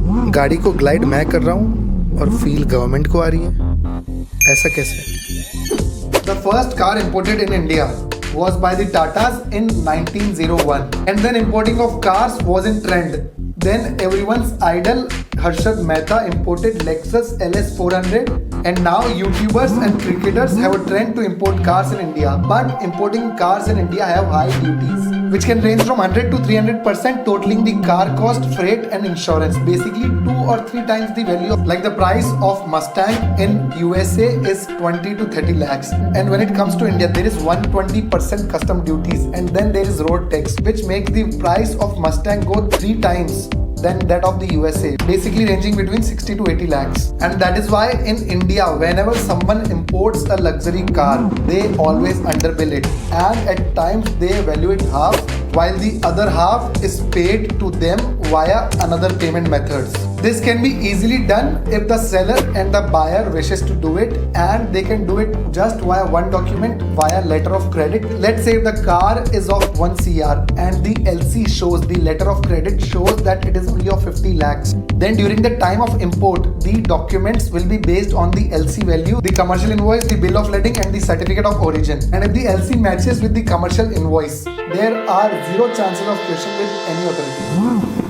गाड़ी को ग्लाइड मैं कर रहा हूँ और फील गवर्नमेंट को आ रही है, ऐसा कैसे? The first car imported in India was by the Tatas in 1901, and then importing of cars was in trend. Then everyone's idol Harshad Mehta imported Lexus LS 400, and now YouTubers and cricketers have a trend to import cars in India. But importing cars in India have high duties, which can range from 100 to 300%, totaling the car cost, freight and insurance. Basically 2 or 3 times the value of, like the price of Mustang in USA is 20 to 30 lakhs. And when it comes to India, there is 120% custom duties, and then there is road tax, which makes the price of Mustang go 3 times than that of the USA, basically ranging between 60 to 80 lakhs. And that is why in India, whenever someone imports a luxury car, they always underbill it, and at times they value it half, while the other half is paid to them via another payment methods. This can be easily done if the seller and the buyer wishes to do it, and they can do it just via one document, via letter of credit. Let's say if the car is of 1 CR and the LC shows, the letter of credit shows that it is only of 50 lakhs. Then during the time of import, the documents will be based on the LC value, the commercial invoice, the bill of lading and the certificate of origin. And if the LC matches with the commercial invoice, there are zero chances of question with any authority.